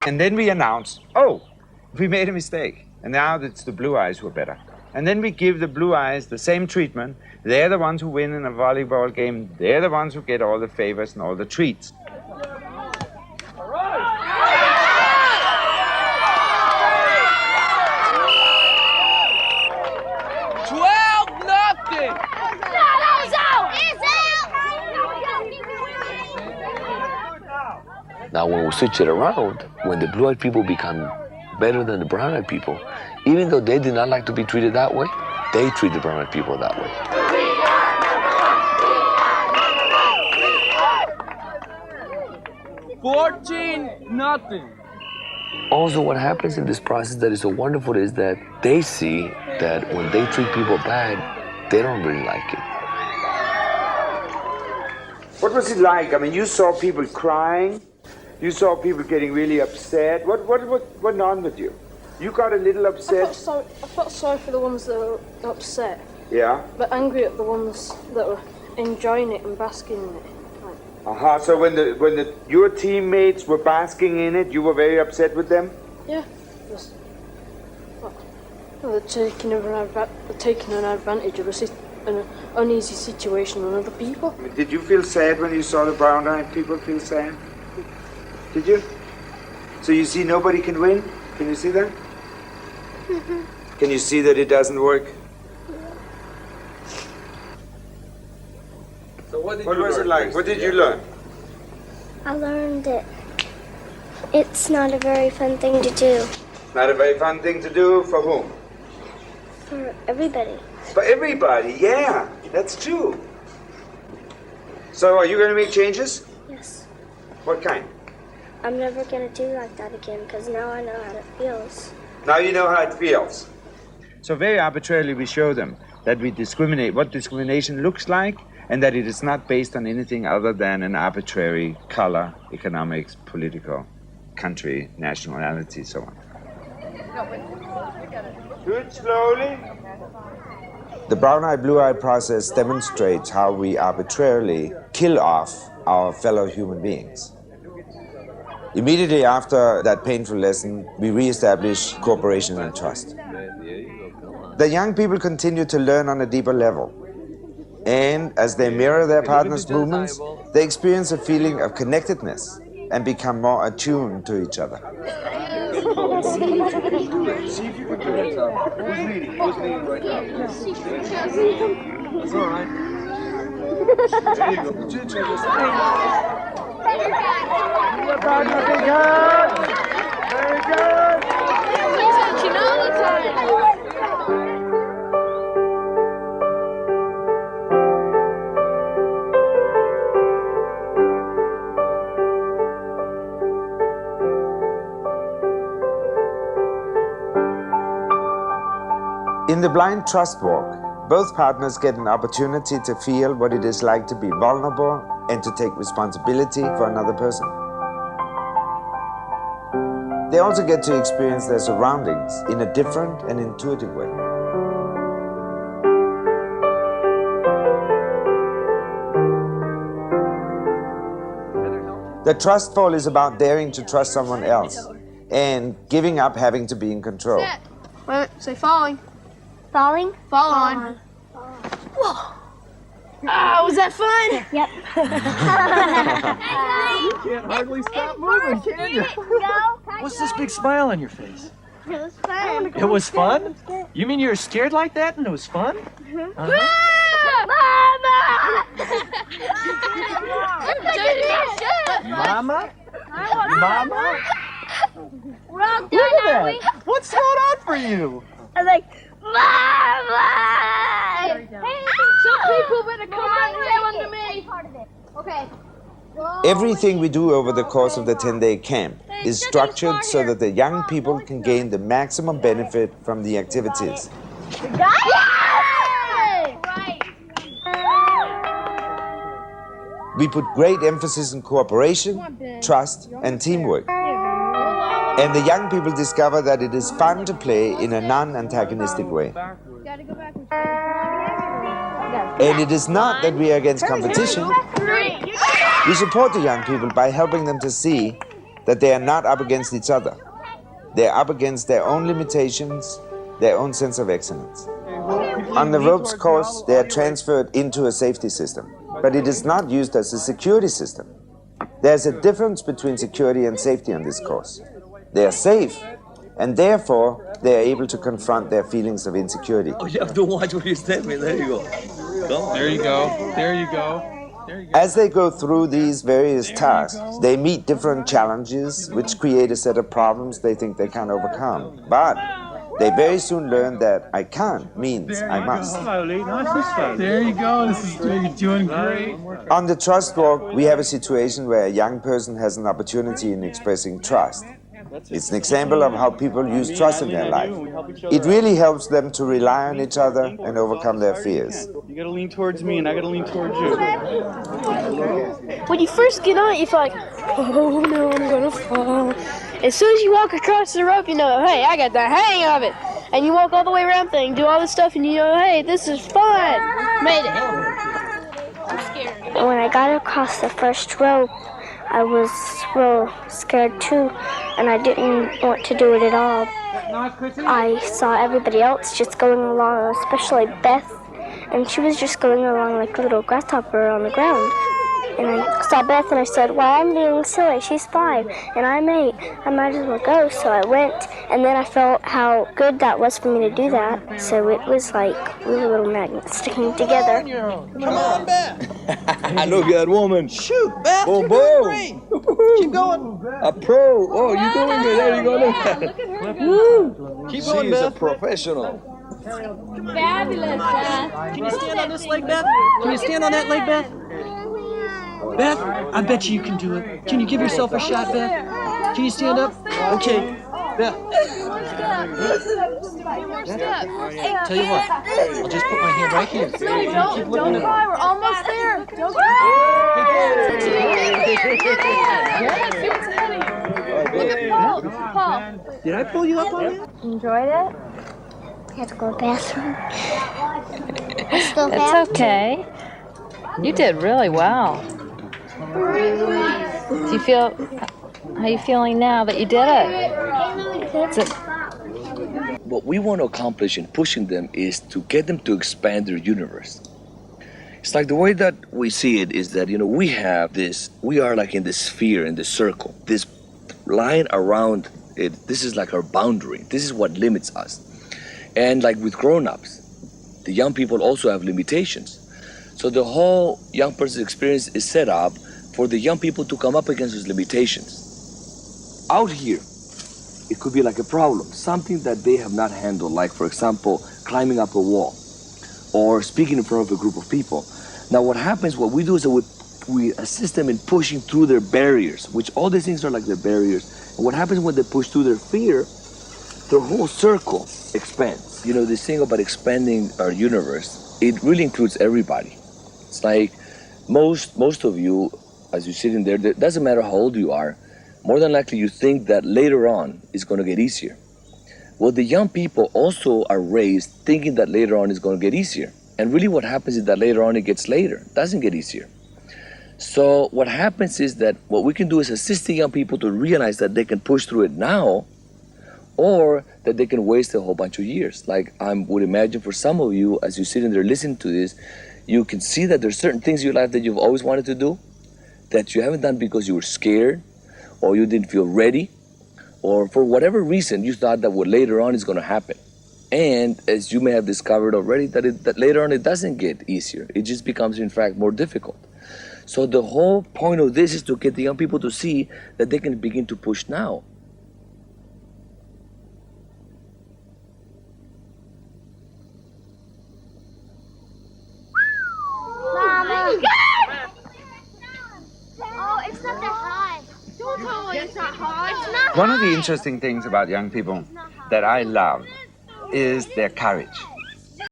And then we announce, oh, we made a mistake. And now it's the blue eyes who are better. And then we give the blue eyes the same treatment. They're the ones who win in a volleyball game. They're the ones who get all the favors and all the treats. 12-0. Now, when we switch it around, when the blue-eyed people become better than the brown-eyed people, even though they did not like to be treated that way, they treat the brown-eyed people that way. 14-0. Also, what happens in this process that is so wonderful is that they see that when they treat people bad, they don't really like it. What was it like? I mean, you saw people crying. You saw people getting really upset. What went on with you? You got a little upset. I felt sorry for the ones that were upset. Yeah. But angry at the ones that were enjoying it and basking in it. So when your teammates were basking in it, you were very upset with them? Yeah. They're taking an advantage of an uneasy situation on other people. I mean, did you feel sad when you saw the brown-eyed people feel sad? Did you? So you see nobody can win? Can you see that? Mm-hmm. Can you see that it doesn't work? So what was it like? What did you learn? I learned that it's not a very fun thing to do. Not a very fun thing to do for whom? For everybody. For everybody, yeah, that's true. So are you going to make changes? Yes. What kind? I'm never going to do like that again because now I know how it feels. Now you know how it feels. So very arbitrarily we show them that we discriminate, what discrimination looks like, and that it is not based on anything other than an arbitrary color, economics, political, country, nationality, so on. Do it slowly. The brown-eye, blue-eye process demonstrates how we arbitrarily kill off our fellow human beings. Immediately after that painful lesson, we re-establish cooperation and trust. The young people continue to learn on a deeper level. And as they mirror their partner's movements, they experience a feeling of connectedness and become more attuned to each other. See if you can do it. Who's leading? Who's leading right now? That's all right. There you go. Put your chin this way. Very good. Very good. He's touching all the time. In the blind trust walk, both partners get an opportunity to feel what it is like to be vulnerable and to take responsibility for another person. They also get to experience their surroundings in a different and intuitive way. The trust fall is about daring to trust someone else and giving up having to be in control. Wait, say falling. Falling? Fall on. Whoa. Oh, was that fun? Yep. You can't hardly stop moving, can you? What's this big smile on your face? It was fun. It was fun? You mean you were scared like that and it was fun? Uh-huh. Mama? Mama? We're all Look at that. What's going on for you? I'm like, Mama! Hey, some people better come right here under me. Okay. Everything we do over the course of the 10-day camp is structured so that the young people can gain the maximum benefit from the activities. We put great emphasis on cooperation, trust, and teamwork. And the young people discover that it is fun to play in a non-antagonistic way. And it is not that we are against competition. We support the young people by helping them to see that they are not up against each other. They're up against their own limitations, their own sense of excellence. On the ropes course, they are transferred into a safety system, but it is not used as a security system. There's a difference between security and safety on this course. They are safe, and therefore they are able to confront their feelings of insecurity. Oh, you have to watch what you step in. There you go. Come on. There you go. There you go. As they go through these various tasks, they meet different challenges which create a set of problems they think they can't overcome. But they very soon learn that I can't means I must. There you go. You're doing great. On the trust walk, we have a situation where a young person has an opportunity in expressing trust. It's an example of how people use trust in their life. It really helps them to rely on each other and overcome their fears. You gotta lean towards me and I gotta lean towards you. When you first get on it, you feel like, oh no, I'm gonna fall. As soon as you walk across the rope, you know, hey, I got the hang of it. And you walk all the way around thing, do all this stuff, and you know, hey, this is fun. Made it. I'm scared. When I got across the first rope, I was real scared too, and I didn't want to do it at all. I saw everybody else just going along, especially Beth, and she was just going along like a little grasshopper on the ground. And I saw Beth and I said, well, I'm being silly, she's 5 and I'm 8, I might as well go. So I went, and then I felt how good that was for me to do that. So it was like we were little magnets sticking together. Come on, Beth. Look at that woman. Shoot, Beth. Boom, boom. Keep going. A pro. Oh, you're doing it. There you go. Look at it. Woo. Keep going, Beth. She's a professional. Fabulous, Beth. Can you stand on this leg, Beth? Can you stand on that leg, Beth? Beth, I bet you can do it. Can you give yourself a shot, Beth? Can you stand up? Okay, Beth. Tell you what, I'll just put my hand right here. No, don't cry. We're almost there. Don't Look at Paul. Paul. Did I pull you up on it? Enjoyed it? I had to go to the bathroom. It's okay. You did really well. Do you feel, how are you feeling now that you did it? What we want to accomplish in pushing them is to get them to expand their universe. It's like the way that we see it is that, you know, we are like in this sphere, in this circle, this line around it. This is like our boundary. This is what limits us. And like with grown-ups, the young people also have limitations. So the whole young person's experience is set up for the young people to come up against those limitations. Out here, it could be like a problem, something that they have not handled, like for example, climbing up a wall or speaking in front of a group of people. Now what happens, what we do is that we assist them in pushing through their barriers, which all these things are like their barriers. And what happens when they push through their fear, their whole circle expands. You know, this thing about expanding our universe, it really includes everybody. It's like most of you, as you sit in there, it doesn't matter how old you are, more than likely you think that later on it's going to get easier. Well, the young people also are raised thinking that later on it's going to get easier. And really what happens is that later on it gets later, it doesn't get easier. So what happens is that what we can do is assist the young people to realize that they can push through it now, or that they can waste a whole bunch of years. Like I would imagine for some of you, as you sit in there listening to this, you can see that there's certain things in your life that you've always wanted to do that you haven't done because you were scared or you didn't feel ready or for whatever reason you thought that what later on is going to happen. And as you may have discovered already, that later on it doesn't get easier. It just becomes, in fact, more difficult. So the whole point of this is to get the young people to see that they can begin to push now. It's not that high. Don't tell me it's not high. It's not One of the interesting things about young people that I love is their courage.